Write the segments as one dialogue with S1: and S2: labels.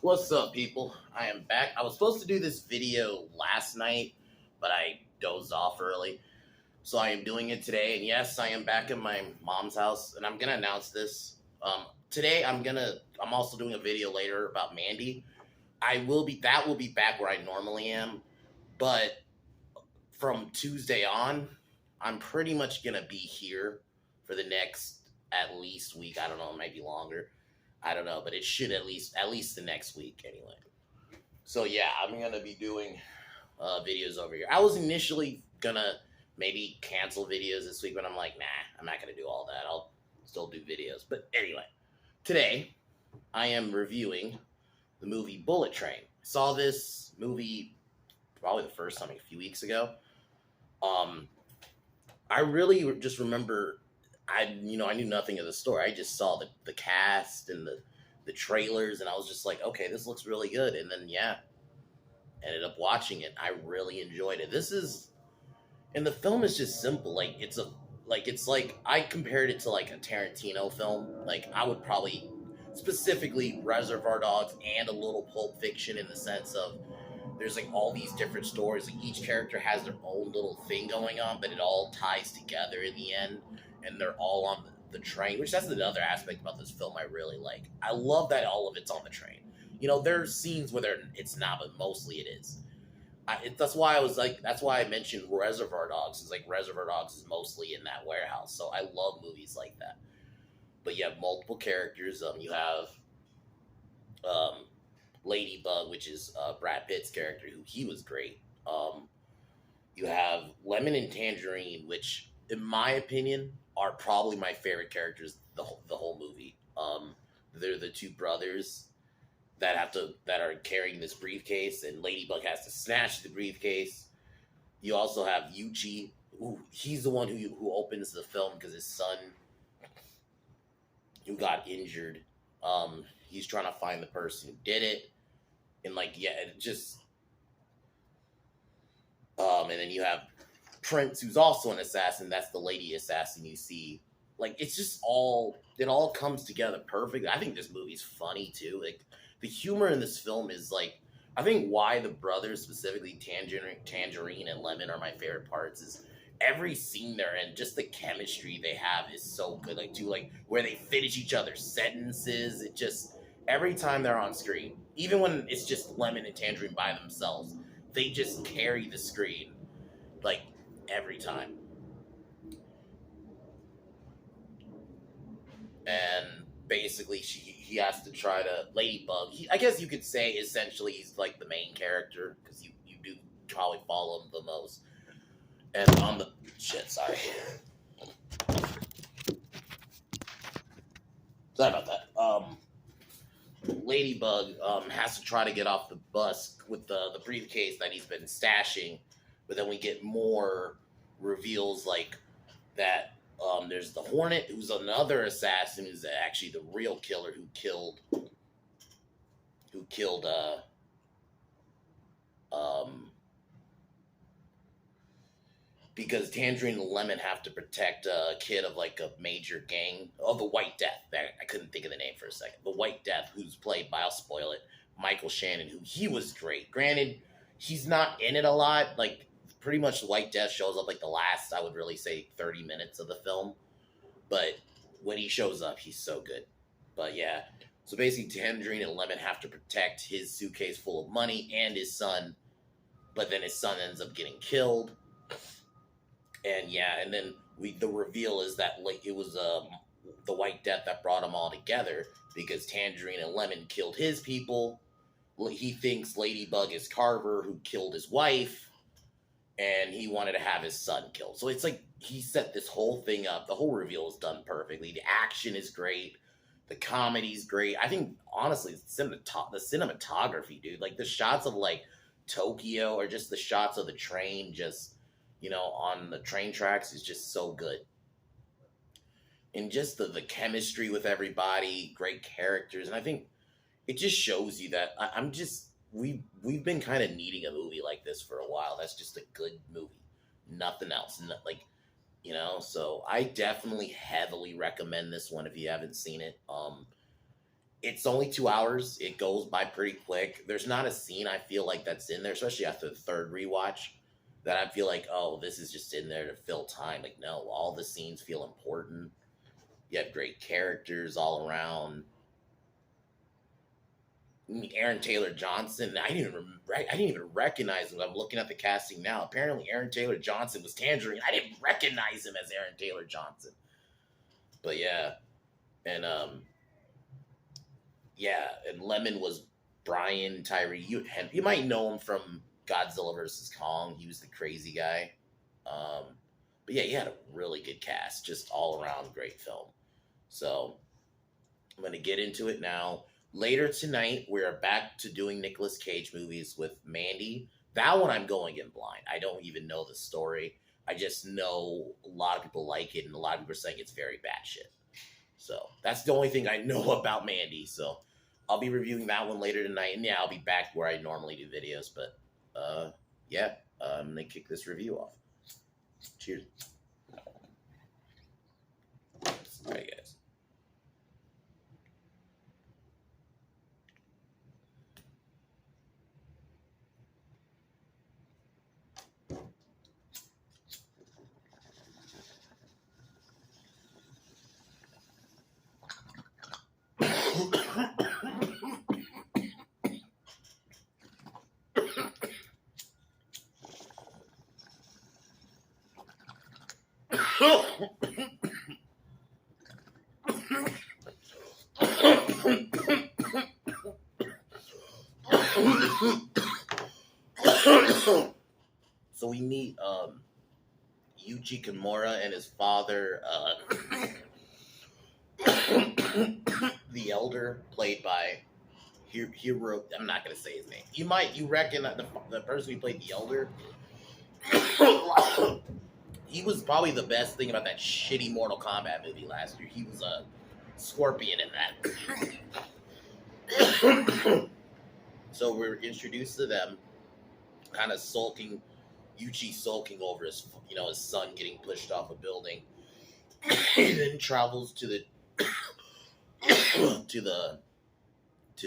S1: What's up, people? I am back. I was supposed to do this video last night, but I dozed off early. So I am doing it today. And yes, I am back in my mom's house, and I'm going to announce this. Today, I'm also doing a video later about Mandy. That will be back where I normally am. But from Tuesday on, I'm pretty much going to be here for the next at least week. I don't know, it might be longer. I don't know, but it should at least the next week anyway. So yeah, I'm gonna be doing videos over here. I was initially gonna maybe cancel videos this week, but I'm like, nah, I'm not gonna do all that. I'll still do videos. But anyway, today I am reviewing the movie Bullet Train. I saw this movie probably the first time a few weeks ago. I really just remember I knew nothing of the story. I just saw the cast and the trailers, and I was just like, okay, this looks really good. And then yeah, ended up watching it. I really enjoyed it. And the film is just simple. It's like I compared it to like a Tarantino film. Like I would probably specifically Reservoir Dogs and a little Pulp Fiction in the sense of there's like all these different stories. Like each character has their own little thing going on, but it all ties together in the end, and they're all on the train. Which that's another aspect about this film I really like. I love that all of it's on the train. There's scenes where it's not, but mostly it is. That's why I was like, that's why I mentioned Reservoir Dogs. It's like Reservoir Dogs is mostly in that warehouse, so I love movies like that. But you have multiple characters. You have um, Ladybug, which is Brad Pitt's character, who he was great. You have Lemon and Tangerine, which, in my opinion, are probably my favorite characters the whole movie. They're the two brothers that are carrying this briefcase, and Ladybug has to snatch the briefcase. You also have Yuchi. He's the one who opens the film because his son, who got injured, he's trying to find the person who did it, and like yeah, it just and then you have Prince, who's also an assassin. That's the lady assassin you see. Like it all comes together perfect. I think this movie's funny too. Like the humor in this film is like, I think why the brothers, specifically Tangerine and Lemon, are my favorite parts is every scene they're in, just the chemistry they have is so good. Like where they finish each other's sentences. It just every time they're on screen, even when it's just Lemon and Tangerine by themselves, they just carry the screen like every time. And basically he has to try to Ladybug. I guess you could say essentially he's like the main character because you do probably follow him the most. And on the shit, sorry about that. Ladybug has to try to get off the bus with the briefcase that he's been stashing, but then we get more reveals like that. There's the Hornet, who's another assassin, who's actually the real killer who killed because Tangerine and Lemon have to protect a kid of like a major gang of the White Death. I couldn't think of the name for a second. The White Death, who's played by, I'll spoil it, Michael Shannon, who he was great. Granted, he's not in it a lot. Like pretty much the White Death shows up like the last, I would really say, 30 minutes of the film. But when he shows up, he's so good. But yeah, so basically Tangerine and Lemon have to protect his suitcase full of money and his son. But then his son ends up getting killed. And yeah, and then the reveal is that like it was the White Death that brought them all together because Tangerine and Lemon killed his people. He thinks Ladybug is Carver, who killed his wife, and he wanted to have his son killed. So it's like he set this whole thing up. The whole reveal is done perfectly. The action is great. The comedy's great. I think honestly, the cinematography, dude, like the shots of like Tokyo or just the shots of the train, just on the train tracks is just so good. And just the chemistry with everybody, great characters, and I think it just shows you that we've been kind of needing a movie like this for a while. That's just a good movie, nothing else. So I definitely heavily recommend this one if you haven't seen it. It's only 2 hours. It goes by pretty quick. There's not a scene I feel like that's in there, especially after the third rewatch, that I feel like, oh, this is just in there to fill time. Like, no, all the scenes feel important. You have great characters all around. I mean, Aaron Taylor Johnson. I didn't even recognize him. I'm looking at the casting now. Apparently, Aaron Taylor Johnson was Tangerine. I didn't recognize him as Aaron Taylor Johnson. But yeah, and yeah, and Lemon was Brian Tyree. You might know him from Godzilla versus Kong. He was the crazy guy. Um, but yeah, he had a really good cast, just all around great film. So I'm gonna get into it now. Later tonight, we are back to doing Nicolas Cage movies with Mandy. That one I'm going in blind. I don't even know the story. I just know a lot of people like it, and a lot of people are saying it's very bad shit. So that's the only thing I know about Mandy. So I'll be reviewing that one later tonight, and yeah, I'll be back where I normally do videos. But yeah, I'm gonna kick this review off. Cheers. All right, guys. So we meet Yuji Kimura and his father, the elder, played by Hiro. I'm not gonna say his name. You reckon that the person who played the elder. He was probably the best thing about that shitty Mortal Kombat movie last year. He was a Scorpion in that. So we're introduced to them, kind of sulking, Yuchi sulking over his son getting pushed off a building. He then travels to the to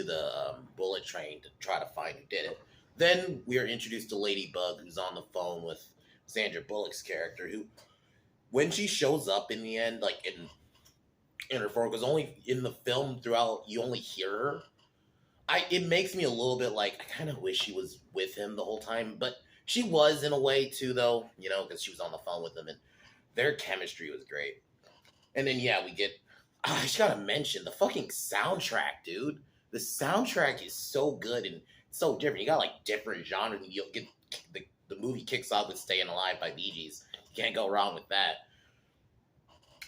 S1: the bullet train to try to find who did it. Then we are introduced to Ladybug, who's on the phone with Sandra Bullock's character, who, when she shows up in the end, like in her form, because only in the film throughout you only hear her. It makes me a little bit like, I kind of wish she was with him the whole time, but she was in a way too, though, because she was on the phone with him, and their chemistry was great. And then yeah, we get. I just gotta mention the fucking soundtrack, dude. The soundtrack is so good and so different. You got like different genres, and you'll get the movie kicks off with "Staying Alive" by Bee Gees. You can't go wrong with that.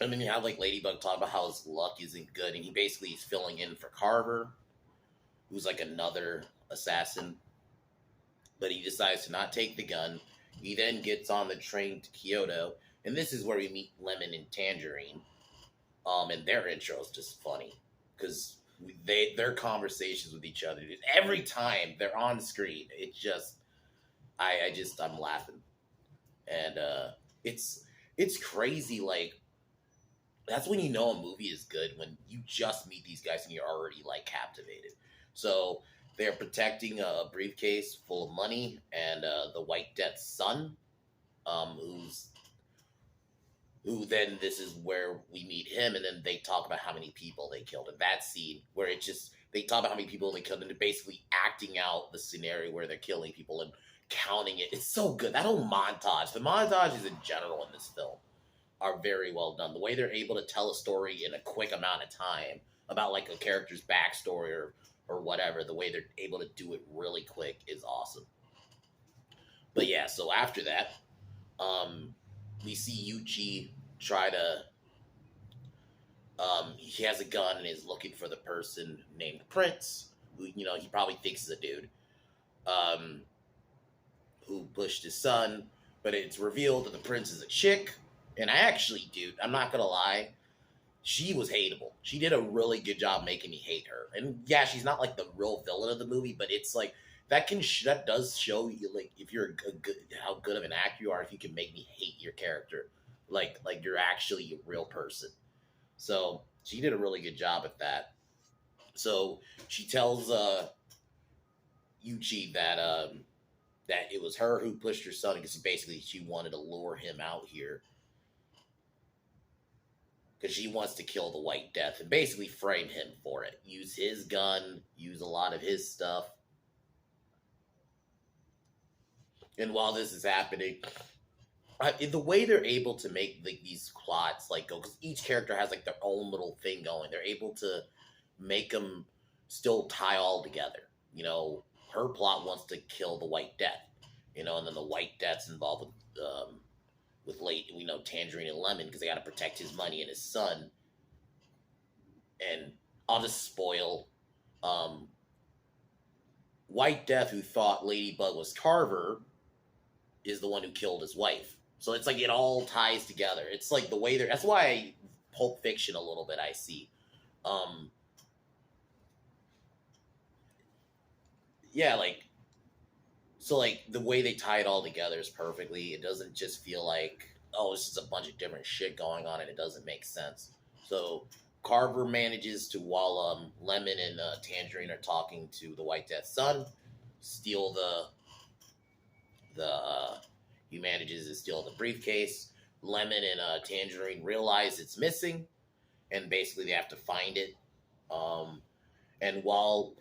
S1: And then you have like Ladybug talk about how his luck isn't good, and he basically is filling in for Carver, who's like another assassin. But he decides to not take the gun. He then gets on the train to Kyoto, and this is where we meet Lemon and Tangerine. And their intro is just funny because their conversations with each other, every time they're on screen, it's just I'm laughing, and it's crazy. Like, that's when you know a movie is good, when you just meet these guys and you're already like captivated. So they're protecting a briefcase full of money, and the White Death's son, who then this is where we meet him, and then they talk about how many people they killed. And that scene where they talk about how many people they killed, and they're basically acting out the scenario where they're killing people and counting it. It's so good. That whole montage, the montages in general in this film are very well done. The way they're able to tell a story in a quick amount of time about like a character's backstory or whatever, the way they're able to do it really quick is awesome. But yeah, so after that, we see Yuchi try to. He has a gun and is looking for the person named Prince, who he probably thinks is a dude, who pushed his son. But it's revealed that the Prince is a chick, and dude, I'm not gonna lie, she was hateable. She did a really good job making me hate her. And yeah, she's not like the real villain of the movie, but it's like that does show you, like, if you're how good of an actor you are, if you can make me hate your character, like you're actually a real person. So she did a really good job at that. So she tells Yuchi that it was her who pushed her son because basically she wanted to lure him out here because she wants to kill the White Death and basically frame him for it. Use his gun, use a lot of his stuff. And while this is happening, the way they're able to make these plots like go, because each character has like their own little thing going, they're able to make them still tie all together. You know, her plot wants to kill the White Death, you know, and then the White Death's involved with Tangerine and Lemon because they got to protect his money and his son. And I'll just spoil White Death, who thought Ladybug was Carver, is the one who killed his wife. So it's like it all ties together. It's like the way they're. That's why Pulp Fiction a little bit. I see. Yeah, like the way they tie it all together is perfectly. It doesn't just feel like, oh, this is a bunch of different shit going on and it doesn't make sense. So Carver manages to, while Lemon and Tangerine are talking to the White Death's son, steal he manages to steal the briefcase. Lemon and Tangerine realize it's missing, and basically they have to find it. And while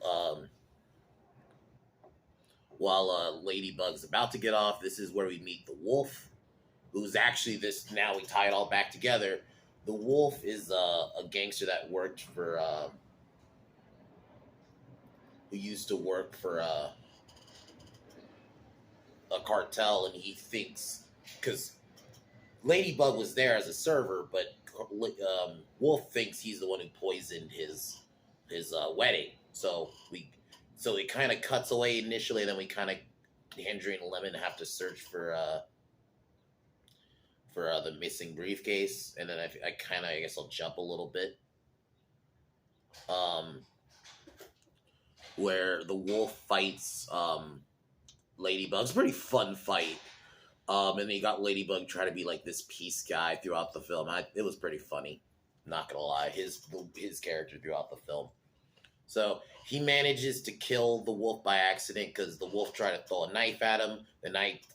S1: Ladybug's about to get off, this is where we meet the Wolf, who's actually this. Now we tie it all back together. The Wolf is a gangster that worked for, who used to work for a cartel, and he thinks because Ladybug was there as a server, but Wolf thinks he's the one who poisoned his wedding. So it kind of cuts away initially, and then we kind of Tangerine and Lemon have to search for the missing briefcase, and then I guess I'll jump a little bit. Where the Wolf fights Ladybug's a pretty fun fight. And then you got Ladybug trying to be like this peace guy throughout the film. It was pretty funny. Not gonna lie, his character throughout the film. So he manages to kill the Wolf by accident because the Wolf tried to throw a knife at him. The knife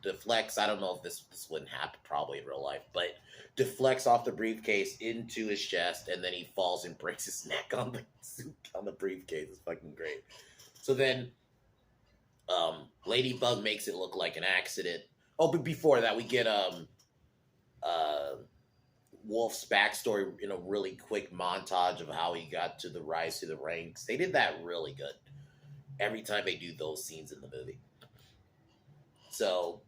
S1: deflects. I don't know if this wouldn't happen probably in real life, but deflects off the briefcase into his chest, and then he falls and breaks his neck on the briefcase. It's fucking great. So then Ladybug makes it look like an accident. Oh, but before that, we get Wolf's backstory in a really quick montage of how he got to the rise to the ranks. They did that really good every time they do those scenes in the movie. So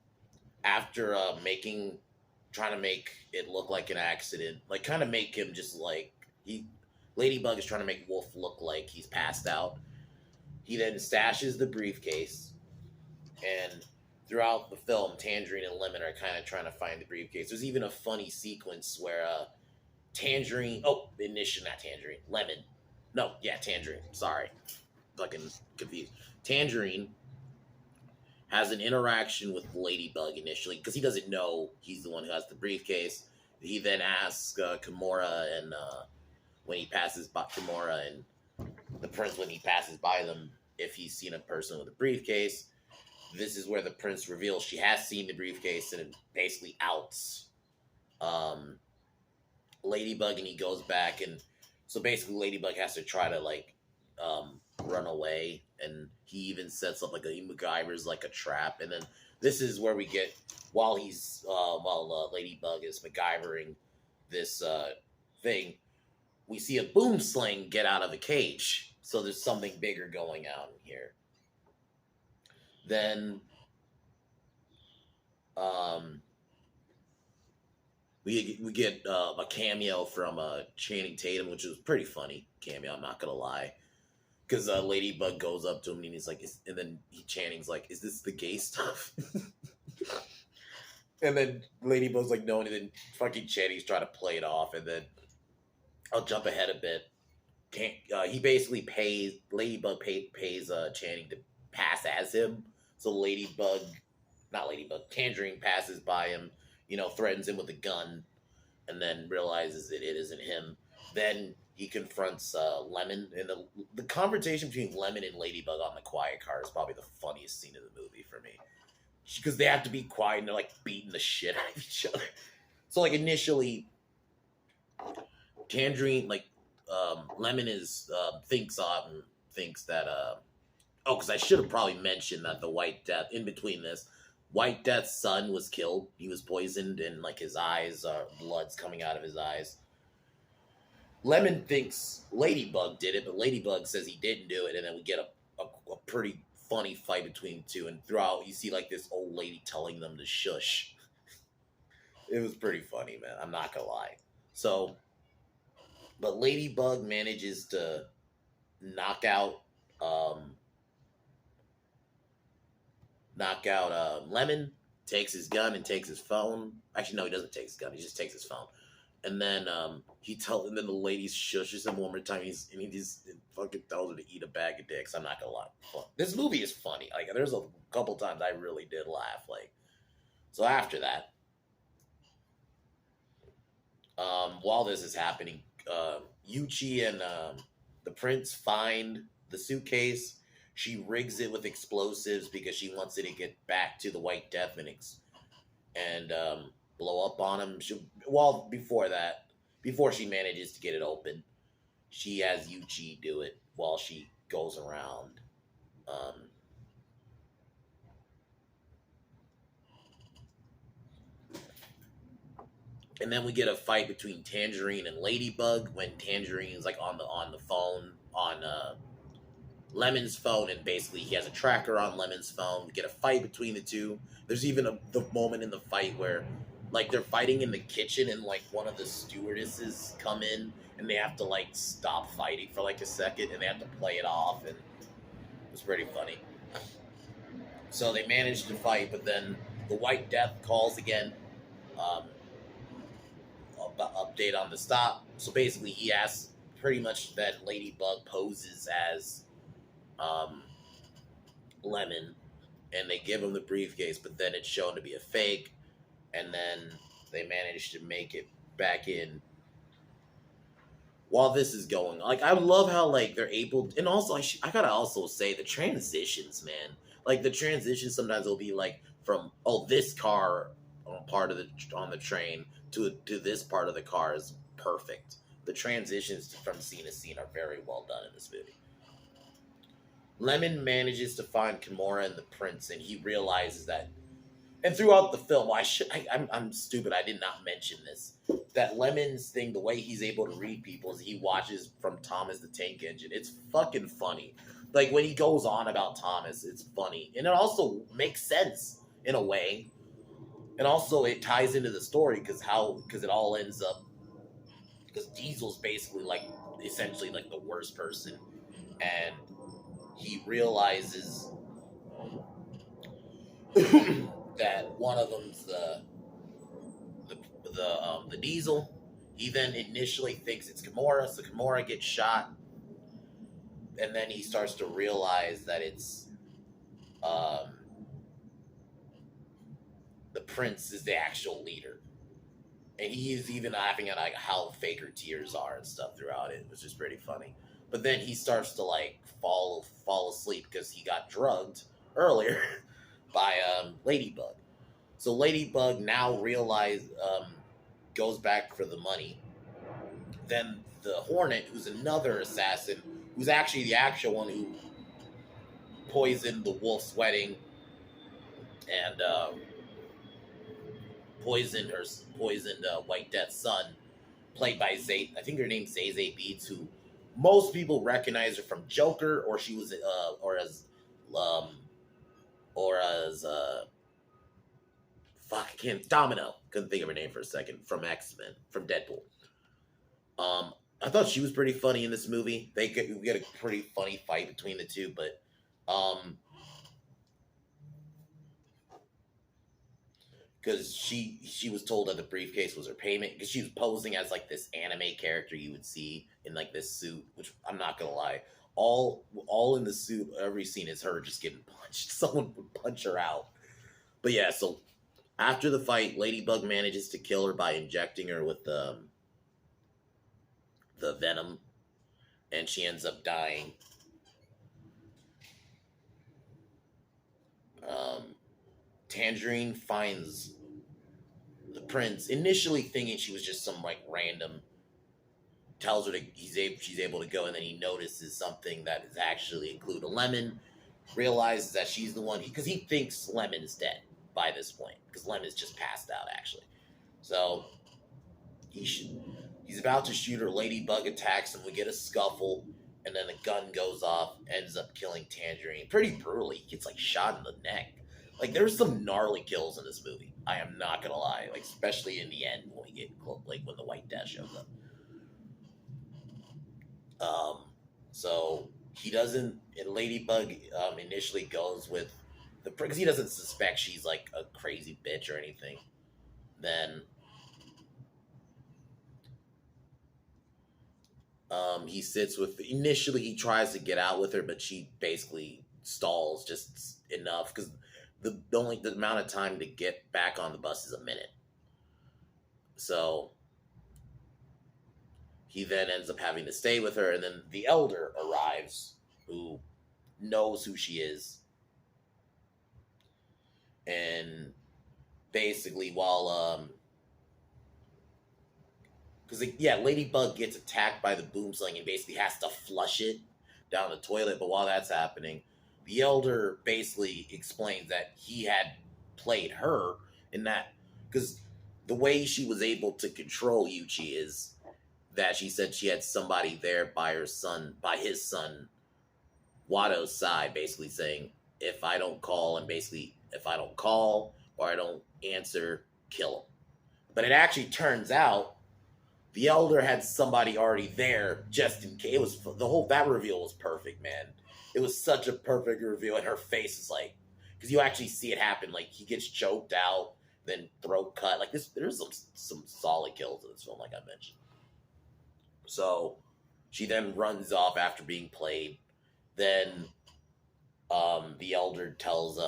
S1: after trying to make it look like an accident, like kind of make him just like Ladybug is trying to make Wolf look like he's passed out. He then stashes the briefcase, and throughout the film, Tangerine and Lemon are kind of trying to find the briefcase. There's even a funny sequence where Tangerine. Sorry, fucking confused. Tangerine has an interaction with Ladybug initially because he doesn't know he's the one who has the briefcase. He then asks Kimura and when he passes by Kimura and the prince, when he passes by them, if he's seen a person with a briefcase. This is where the prince reveals she has seen the briefcase and it basically outs Ladybug, and he goes back, and so basically Ladybug has to try to run away, and he even sets up he MacGyver's like a trap, and then this is where we get while Ladybug is MacGyvering this thing, we see a boom sling get out of a cage. So there's something bigger going on here. Then we get a cameo from Channing Tatum, which was pretty funny cameo. I'm not gonna lie, because Ladybug goes up to him and he's like, and then Channing's like, "Is this the gay stuff?" And then Ladybug's like, "No," and then fucking Channing's trying to play it off, and then I'll jump ahead a bit. He basically pays Channing to pass as him. So Tangerine passes by him, threatens him with a gun, and then realizes that it isn't him. Then he confronts Lemon, and the conversation between Lemon and Ladybug on the quiet car is probably the funniest scene of the movie for me, because they have to be quiet and they're like beating the shit out of each other. So like initially, Tangerine like Lemon is thinks that oh, because I should have probably mentioned that the White Death, in between this, White Death's son was killed. He was poisoned, and like his eyes, blood's coming out of his eyes. Lemon thinks Ladybug did it, but Ladybug says he didn't do it, and then we get a pretty funny fight between the two. And throughout, you see like this old lady telling them to shush. It was pretty funny, man. I'm not gonna lie. So, but Ladybug manages to knock out um, Lemon, takes his gun and takes his phone. Actually, no, he doesn't take his gun. He just takes his phone. And then and then the lady shushes him one more time. He just fucking tells her to eat a bag of dicks. I'm not gonna lie. This movie is funny. Like there's a couple times I really did laugh. Like so after that, while this is happening, Yuchi and the prince find the suitcase. She rigs it with explosives because she wants it to get back to the White Death and blow up on him. Before that, before she manages to get it open, she has Yuchi do it while she goes around. Um, and then we get a fight between Tangerine and Ladybug when Tangerine's like on the phone on Lemon's phone, and basically he has a tracker on Lemon's phone. We get a fight between the two. There's even the moment in the fight where like they're fighting in the kitchen, and like one of the stewardesses come in and they have to like stop fighting for like a second and they have to play it off, and it was pretty funny. So they managed to fight, but then the White Death calls again. Um, Update on the stop. So basically, he asks pretty much that Ladybug poses as um, Lemon, and they give him the briefcase, but then it's shown to be a fake, and then they manage to make it back in. While this is going, like I love how like they're able, and also I gotta also say the transitions, man. Like the transitions sometimes will be like from this car on part of the on the train to this part of the car is perfect. The transitions from scene to scene are very well done in this movie. Lemon manages to find Kimura and the prince, and he realizes that. And throughout the film, I'm stupid. I did not mention this. That Lemon's thing, the way he's able to read people, is he watches from Thomas the Tank Engine. It's fucking funny. Like when he goes on about Thomas, it's funny, and it also makes sense in a way. And also, it ties into the story because it all ends up because Diesel's basically like essentially like the worst person, and he realizes that one of them's the Diesel. He then initially thinks it's Kimura, so Kimura gets shot, and then he starts to realize that it's the prince is the actual leader. And he's even laughing at like how fake her tears are and stuff throughout it, which is pretty funny. But then he starts to like fall asleep because he got drugged earlier by Ladybug. So Ladybug now goes back for the money. Then the Hornet, who's another assassin, who's actually the actual one who poisoned the Wolf's wedding and poisoned White Death's son, played by I think her name's Zazie Beetz, who most people recognize her from Joker, or she was Domino. Couldn't think of her name for a second, from X-Men, from Deadpool. I thought she was pretty funny in this movie. We get a pretty funny fight between the two, but because she was told that the briefcase was her payment, because she was posing as like this anime character you would see in like this suit, which I'm not gonna lie, all in the suit, every scene is her just getting punched. Someone would punch her out. But yeah, so after the fight, Ladybug manages to kill her by injecting her with the the venom, and she ends up dying. Um, Tangerine finds the prince, initially thinking she was just some like random. Tells her she's able to go, and then he notices something that is actually include a lemon. Realizes that she's the one because he thinks Lemon's dead by this point because Lemon's just passed out actually. So he's about to shoot her. Ladybug attacks him. We get a scuffle, and then the gun goes off. Ends up killing Tangerine pretty brutally. He gets like shot in the neck. Like there's some gnarly kills in this movie. I am not gonna lie. Like especially in the end when we get like when the White Death shows up. So he doesn't. And Ladybug initially goes with because he doesn't suspect she's like a crazy bitch or anything. Then he sits with. Initially, he tries to get out with her, but she basically stalls just enough because the amount of time to get back on the bus is a minute. So he then ends up having to stay with her, and then the elder arrives, who knows who she is, and basically while because Ladybug gets attacked by the boom sling and basically has to flush it down the toilet. But while that's happening, the elder basically explains that he had played her in that because the way she was able to control Yuchi is that she said she had somebody there by his son Watto's side, basically saying, if I don't call, and basically if I don't call or I don't answer, kill him. But it actually turns out the elder had somebody already there just in case. It was that reveal was perfect, man. It was such a perfect reveal, and her face is like, because you actually see it happen. Like he gets choked out, then throat cut. Like this, there's some solid kills in this film, like I mentioned. So she then runs off after being played. Then the elder tells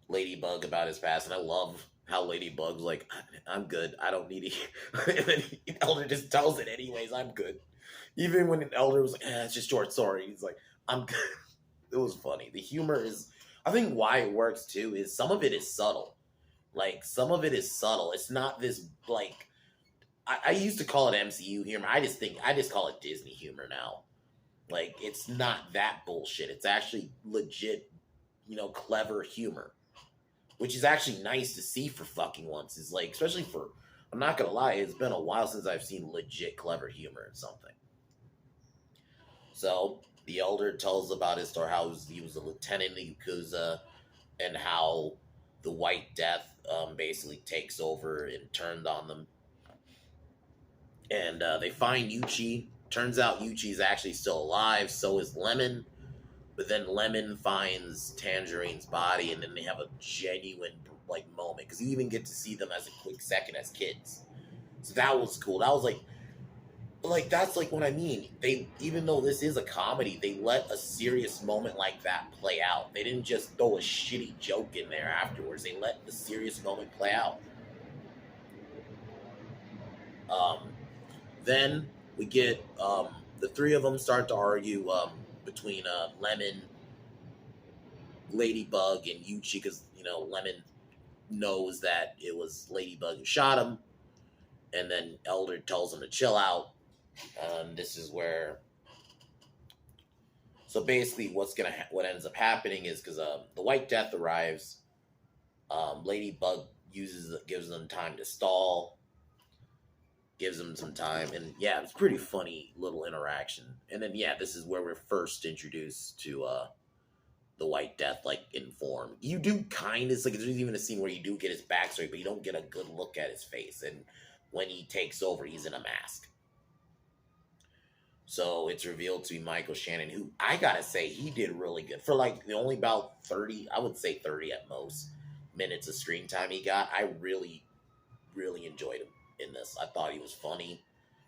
S1: Ladybug about his past, and I love how Ladybug's like, I'm good, I don't need it. And then the elder just tells it anyways, I'm good. Even when the elder was like, it's just short story, he's like, I'm good. It was funny. The humor is, I think why it works too is some of it is subtle. Like some of it is subtle. It's not this like, I used to call it MCU humor. I just call it Disney humor now. Like it's not that bullshit. It's actually legit, clever humor. Which is actually nice to see for fucking once. Is like, especially for, I'm not gonna lie, it's been a while since I've seen legit clever humor in something. So the elder tells about his story, how he was a lieutenant in the Yakuza, and how the White Death basically takes over and turned on them. And they find Yuchi. Turns out Yuchi's actually still alive. So is Lemon. But then Lemon finds Tangerine's body, and then they have a genuine like moment because you even get to see them as a quick second as kids. So that was cool. That was like that's like what I mean. They, even though this is a comedy, they let a serious moment like that play out. They didn't just throw a shitty joke in there afterwards. They let the serious moment play out. Then we get the three of them start to argue between Lemon, Ladybug, and Yuchi because Lemon knows that it was Ladybug who shot him, and then Elder tells him to chill out. This is where, so basically, what ends up happening is because the White Death arrives, Ladybug gives them time to stall. Gives them some time, and it's pretty funny little interaction. And then this is where we're first introduced to the White Death, like in form. You do it's like there's even a scene where you do get his backstory, but you don't get a good look at his face. And when he takes over, he's in a mask. So it's revealed to be Michael Shannon, who I gotta say he did really good for like the only about 30, I would say 30 at most minutes of screen time he got. I really, really enjoyed him in this. I thought he was funny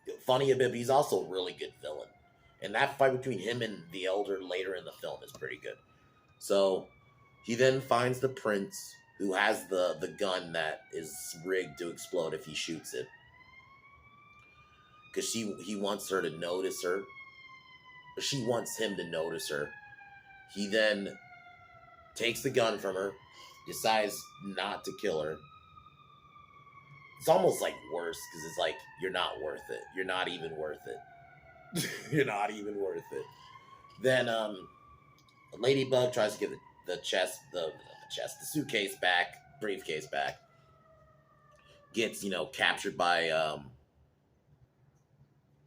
S1: a bit, but he's also a really good villain. And that fight between him and the elder later in the film is pretty good. So he then finds the prince, who has the gun that is rigged to explode if he shoots it. because he wants her to notice her. She wants him to notice her. He then takes the gun from her, decides not to kill her. It's almost like worse because it's like you're not worth it. You're not even worth it. You're not even worth it. Then Ladybug tries to get the suitcase back, briefcase back. Gets captured by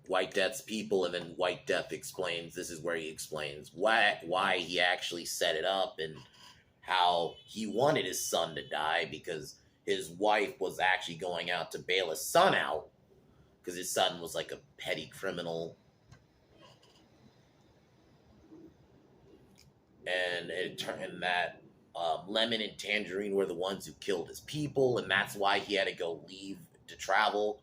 S1: White Death's people, and then White Death explains. This is where he explains why he actually set it up and how he wanted his son to die, because his wife was actually going out to bail his son out because his son was like a petty criminal. And it turned that Lemon and Tangerine were the ones who killed his people, and that's why he had to go leave to travel.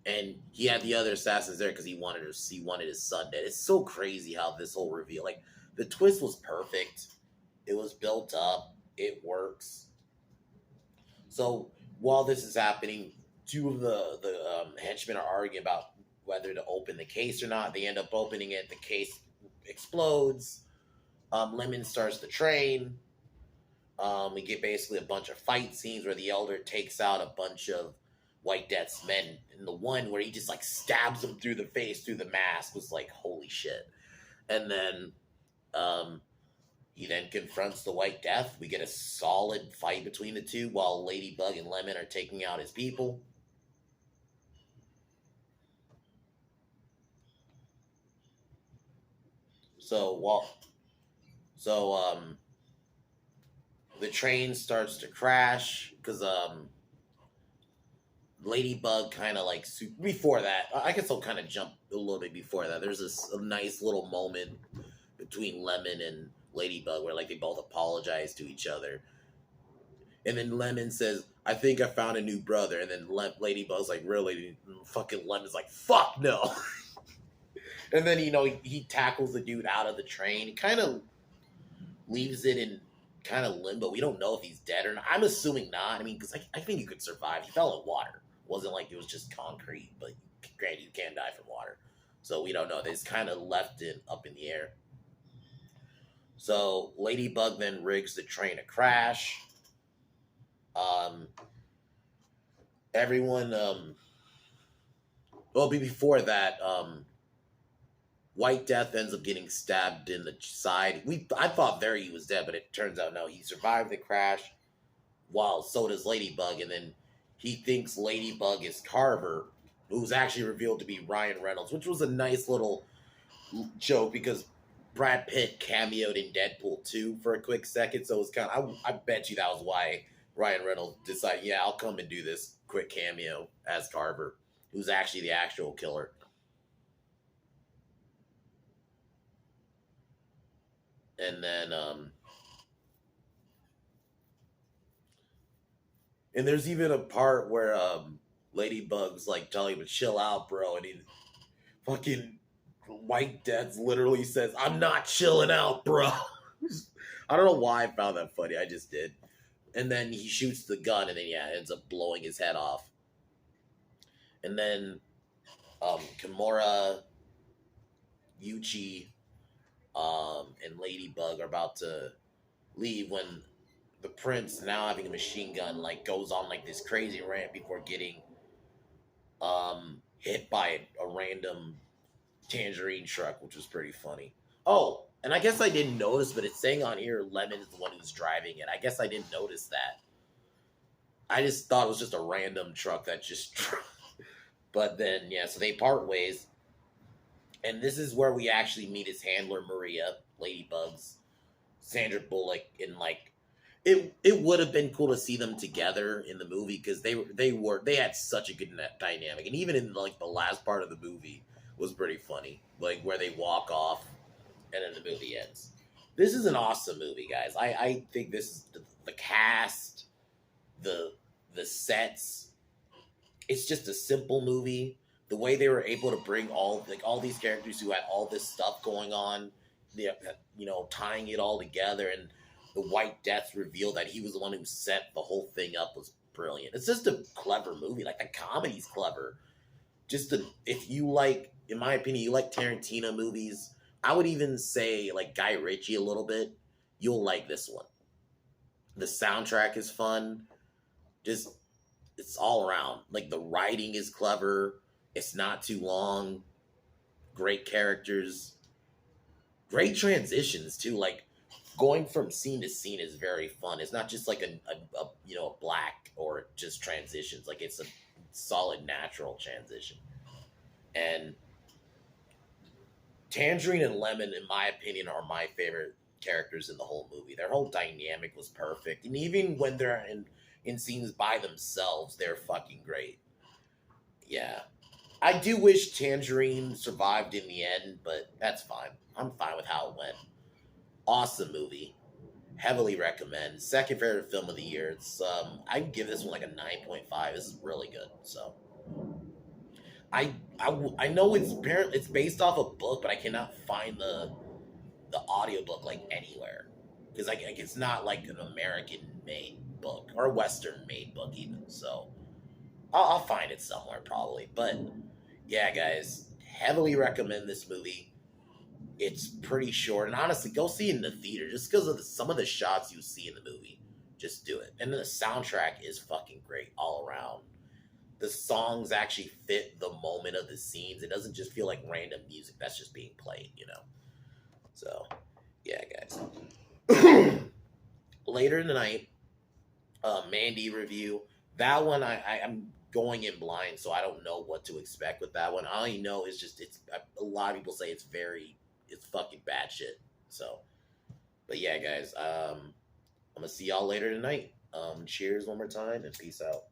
S1: And he had the other assassins there because he wanted his son dead. It's so crazy how this whole reveal, like, the twist was perfect. It was built up. It works. So while this is happening, two of the henchmen are arguing about whether to open the case or not. They end up opening it. The case explodes. Lemon starts the train. We get basically a bunch of fight scenes where the Elder takes out a bunch of White Death's men. And the one where he just like stabs them through the face, through the mask, was like, holy shit. And then he then confronts the White Death. We get a solid fight between the two while Ladybug and Lemon are taking out his people. So the train starts to crash because Ladybug kind of like before that. I guess I'll kind of jump a little bit before that. There's a nice little moment between Lemon and Ladybug where like they both apologize to each other, and then Lemon says, "I think I found a new brother," and then Ladybug's like, "Really?" And fucking Lemon's like, "Fuck no." And then he tackles the dude out of the train. He kind of leaves it in kind of limbo. We don't know if he's dead or not. I'm assuming not. I mean, because I think you could survive. He fell in water. It wasn't like it was just concrete, but granted, you can die from water. So we don't know. They just kind of left it up in the air. So Ladybug then rigs the train to crash. Everyone. Well, before that, White Death ends up getting stabbed in the side. I thought there he was dead, but it turns out no, he survived the crash. While so does Ladybug, and then he thinks Ladybug is Carver, who's actually revealed to be Ryan Reynolds, which was a nice little joke because Brad Pitt cameoed in Deadpool 2 for a quick second, so it was kind of, I bet you that was why Ryan Reynolds decided, yeah, I'll come and do this quick cameo as Carver, who's actually the actual killer. And then, and there's even a part where Ladybug's like telling him to chill out, bro, and he fucking White Death literally says, "I'm not chilling out, bro." I don't know why I found that funny. I just did. And then he shoots the gun, and then ends up blowing his head off. And then Kimura, Yuchi, and Ladybug are about to leave when the prince, now having a machine gun, like goes on like this crazy rant before getting hit by a random Tangerine truck, which was pretty funny. Oh, and I guess I didn't notice, but it's saying on here Lemon is the one who's driving it. I guess I didn't notice that. I just thought it was just a random truck that just but then so they part ways. And this is where we actually meet his handler, Maria, Ladybug's Sandra Bullock, in like it would have been cool to see them together in the movie because they had such a good dynamic, and even in like the last part of the movie was pretty funny, like where they walk off and then the movie ends. This is an awesome movie, guys. I think this is the cast, the sets. It's just a simple movie. The way they were able to bring all these characters who had all this stuff going on, tying it all together, and the White Death's reveal that he was the one who set the whole thing up was brilliant. It's just a clever movie. Like the comedy's clever. If you like, in my opinion, you like Tarantino movies. I would even say like Guy Ritchie a little bit. You'll like this one. The soundtrack is fun. Just it's all around. Like the writing is clever. It's not too long. Great characters. Great transitions too. Like going from scene to scene is very fun. It's not just like a black or just transitions. Like it's a solid natural transition. And Tangerine and Lemon, in my opinion, are my favorite characters in the whole movie. Their whole dynamic was perfect, and even when they're in scenes by themselves, they're fucking great. Yeah, I do wish Tangerine survived in the end, but that's fine. I'm fine with how it went. Awesome movie. Heavily recommend. Second favorite film of the year. It's I give this one like a 9.5. This is really good. So I know it's based off a book, but I cannot find the audiobook like anywhere because like it's not like an American made book or a Western made book even. So I'll find it somewhere probably. But yeah, guys, heavily recommend this movie. It's pretty short, and honestly, go see it in the theater just because of some of the shots you see in the movie. Just do it, and then the soundtrack is fucking great all around. The songs actually fit the moment of the scenes. It doesn't just feel like random music that's just being played, you know. So, yeah, guys. Later in the night, Mandy review. That one, I'm going in blind, so I don't know what to expect with that one. All I know is just it's a lot of people say it's fucking bad shit. So, but yeah, guys, I'm gonna see y'all later tonight. Cheers one more time and peace out.